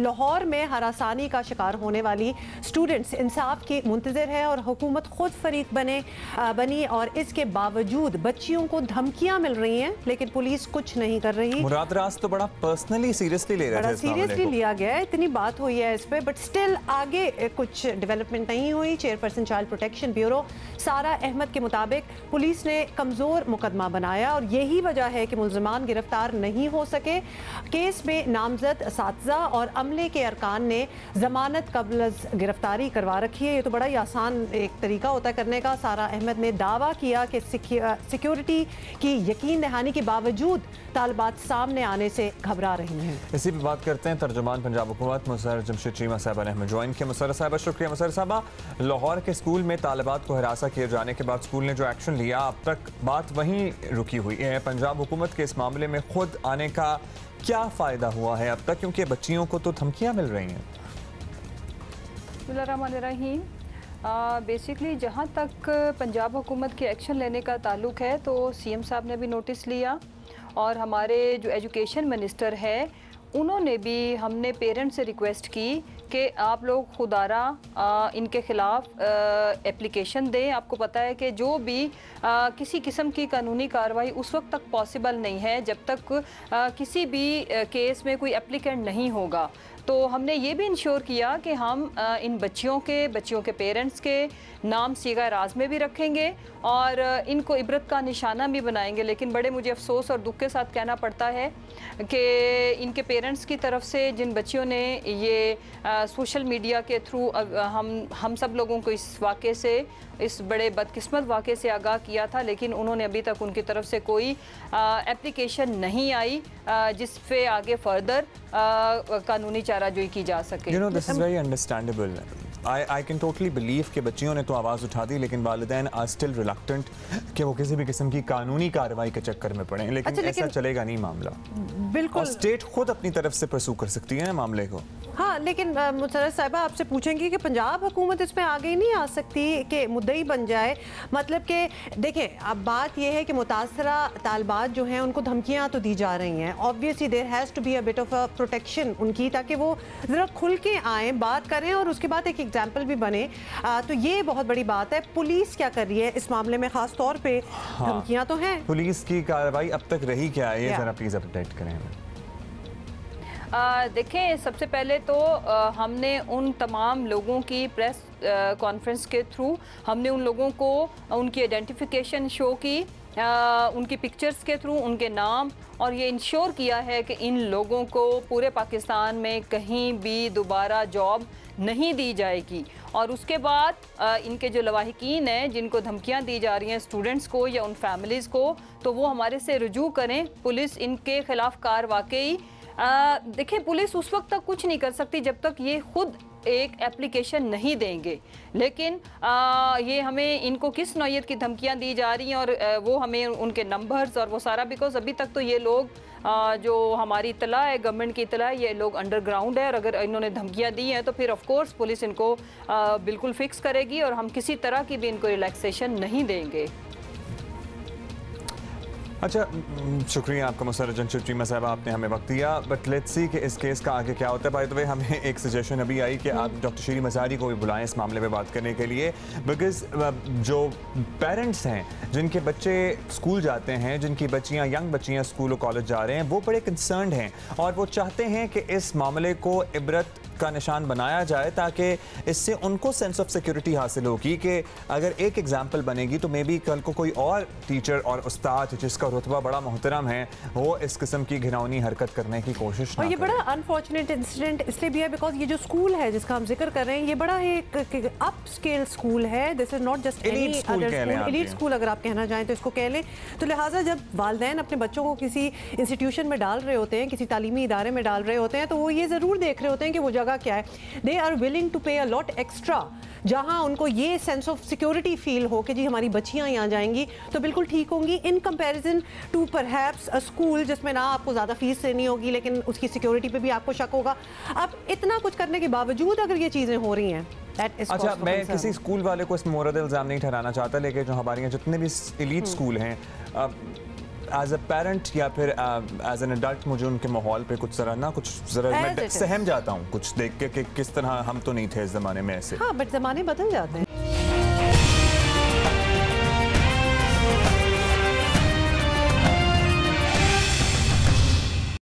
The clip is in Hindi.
लाहौर में हरासानी का शिकार होने वाली स्टूडेंट्स इंसाफ की मुंतज़िर है और हुकूमत खुद फरीक बनी और इसके बावजूद बच्चियों को धमकियां मिल रही हैं, लेकिन पुलिस कुछ नहीं कर रही। मुराद राज तो बड़ा पर्सनली सीरियसली ले रहे थे, सीरियसली लिया गया है, इतनी बात हुई है इस पे, बट स्टिल आगे कुछ डेवलपमेंट नहीं हुई। चेयरपर्सन चाइल्ड प्रोटेक्शन ब्यूरो सारा अहमद के मुताबिक पुलिस ने कमज़ोर मुकदमा बनाया और यही वजह है कि मुल्ज़िमान गिरफ्तार नहीं हो सके। केस में नामजद असातिज़ा और अमले के अरकान ने जमानत कबल गिरफ्तारी करवा रखी है। ये तो बड़ा ही आसान एक तरीका होता है करने का। सारा अहमद ने दावा किया कि सिक्योरिटी की यकीन दहानी के बावजूद तालिबात सामने आने से घबरा रही हैं। इसी पर बात करते हैं। तर्जुमान पंजाब हुकूमत मुसर्रत जमशेद चीमा साहबा ने हमें ज्वाइन किया। मुसर्रत साहबा शुक्रिया। मुसर्रत साहबा, लाहौर के स्कूल में तालिबात को हिरासा किए जाने के बाद स्कूल ने जो एक्शन लिया, अब तक बात वहीं रुकी हुई है। पंजाब हुकूमत के इस मामले में खुद आने का क्या फ़ायदा हुआ है अब तक, क्योंकि बच्चियों को तो धमकियाँ मिल रही हैं? बिस्मिल्लाहिर्रहमानिर्रहीम। बेसिकली जहाँ तक पंजाब हुकूमत के एक्शन लेने का ताल्लुक़ है तो सीएम साहब ने भी नोटिस लिया और हमारे जो एजुकेशन मिनिस्टर है उन्होंने भी, हमने पेरेंट्स से रिक्वेस्ट की कि आप लोग खुदारा इनके ख़िलाफ़ एप्लीकेशन दें। आपको पता है कि जो भी किसी किस्म की कानूनी कार्रवाई उस वक्त तक पॉसिबल नहीं है जब तक किसी भी केस में कोई एप्लीकेंट नहीं होगा। तो हमने ये भी इंश्योर किया कि हम इन बच्चियों के पेरेंट्स के नाम सीगा राज में भी रखेंगे और इनको इबरत का निशाना भी बनाएंगे। लेकिन बड़े मुझे अफसोस और दुख के साथ कहना पड़ता है कि इनके पेरेंट्स की तरफ से जिन बच्चियों ने ये सोशल मीडिया के थ्रू हम सब लोगों को इस वाक़े से, इस बड़े बदकिस्मत वाक़े से आगाह किया था, लेकिन उन्होंने अभी तक उनकी तरफ से कोई एप्लीकेशन नहीं आई जिस पे आगे फर्दर कानूनी चाराजोई की जा सके। You know, this is very understandable. I can totally believe कि बच्चियों ने तो आवाज़ उठा दी, लेकिन वालिदैन आर स्टिल रिलक्टेंट कि वो किसी भी किस्म की कानूनी कार्रवाई के चक्कर में पड़े। लेकिन ऐसा चलेगा नहीं मामला। बिल्कुल, और स्टेट खुद अपनी तरफ से परसू कर सकती है मामले को। हाँ, लेकिन मुसर्रत साहिबा आपसे पूछेंगे कि पंजाब हुकूमत इसमें आगे नहीं आ सकती कि मुद्दई बन जाए? मतलब कि देखें, अब बात यह है कि मुतासरा तालिबात जो हैं उनको धमकियाँ तो दी जा रही हैं। Obviously there has to be a bit of a protection उनकी, ताकि वो ज़रा खुल के आएँ, बात करें और उसके बाद एक एग्जाम्पल भी बने। तो ये बहुत बड़ी बात है। पुलिस क्या कर रही है इस मामले में? ख़ास तौर पर धमकियाँ तो हैं, पुलिस की कार्रवाई अब तक रही क्या है, ये ज़रा प्लीज़ अपडेट करें। देखें, सबसे पहले तो हमने उन तमाम लोगों की प्रेस कॉन्फ्रेंस के थ्रू हमने उन लोगों को उनकी आइडेंटिफिकेशन शो की, उनकी पिक्चर्स के थ्रू उनके नाम, और ये इंश्योर किया है कि इन लोगों को पूरे पाकिस्तान में कहीं भी दोबारा जॉब नहीं दी जाएगी। और उसके बाद इनके जो लवाहिकीन हैं जिनको धमकियां दी जा रही हैं स्टूडेंट्स को या उन फैमिलीज़ को, तो वो हमारे से रुजू करें। पुलिस इनके ख़िलाफ़ कार्रवाई देखिए, पुलिस उस वक्त तक कुछ नहीं कर सकती जब तक ये खुद एक एप्लीकेशन नहीं देंगे। लेकिन ये हमें इनको किस नौयत की धमकियां दी जा रही हैं और वो हमें उनके नंबर्स और वो सारा, बिकॉज अभी तक तो ये लोग जो हमारी इतला है, गवर्नमेंट की इतला है, ये लोग अंडरग्राउंड है और अगर इन्होंने धमकियां दी हैं तो फिर ऑफ कोर्स पुलिस इनको बिल्कुल फिक्स करेगी और हम किसी तरह की भी इनको रिलैक्सेशन नहीं देंगे। अच्छा, शुक्रिया आपका मुसर्रत जमशेद चीमा साहब, आपने हमें वक्त दिया। बट लेट्स सी कि इस केस का आगे क्या होता है। बाय द वे, हमें एक सजेशन अभी आई कि आप डॉक्टर शीरी मज़ारी को भी बुलाएं इस मामले में बात करने के लिए, बिकॉज जो पेरेंट्स हैं जिनके बच्चे स्कूल जाते हैं, जिनकी बच्चियाँ, यंग बच्चियाँ स्कूल और कॉलेज जा रहे हैं, वो बड़े कंसर्न्ड हैं और वो चाहते हैं कि इस मामले को इबरत का निशान बनाया जाए ताकि इससे उनको सेंस ऑफ सिक्योरिटी हासिल होगी कि अगर एक एग्जाम्पल बनेगी तो मे बी कल को कोई और टीचर और उस्ताद जिसका रुतबा बड़ा मोहतरम है वो इस किस्म की घिनौनी हरकत करने की कोशिश ना और ये करे। बड़ा अनफॉर्चुनेट इंसिडेंट इसलिए भी है बिकॉज ये जो स्कूल है जिसका हम जिक्र कर रहे हैं, ये बड़ा एक अप स्केल स्कूल है। This is not just any other school, elite school अगर आप कहना चाहें तो इसको कह लें। तो लिहाजा जब वालिदैन अपने बच्चों को किसी इंस्टीट्यूशन में डाल रहे होते हैं, किसी तालीमी इदारे में डाल रहे होते हैं, तो वो ये ज़रूर देख रहे होते हैं कि वो जगह क्या है। दे आर विलिंग टू पे अ लॉट एक्स्ट्रा, जहां उनको ये सेंस ऑफ सिक्योरिटी फील हो कि जी हमारी बच्चियां यहाँ जाएंगी तो बिल्कुल ठीक होंगी, in comparison to perhaps a school जिसमें ना आपको ज़्यादा फीस देनी होगी लेकिन उसकी सिक्योरिटी पे भी आपको शक होगा। अब इतना कुछ करने के बावजूद अगर ये चीज़ें हो रही हैं, अच्छा, मैं किसी स्कूल वाले को इस मोरद इल्ज़ाम नहीं ठहराना चाहता, लेकिन जो हमारे यहाँ जितने भी एलीट स्कूल हैं, एज अ पेरेंट या फिर एज एन एडल्ट मुझे उनके माहौल पे कुछ जरा मैं सहम जाता हूँ कुछ देख के कि किस तरह हम तो नहीं थे इस ज़माने में ऐसे। हाँ, बट ज़माने बदल जाते हैं।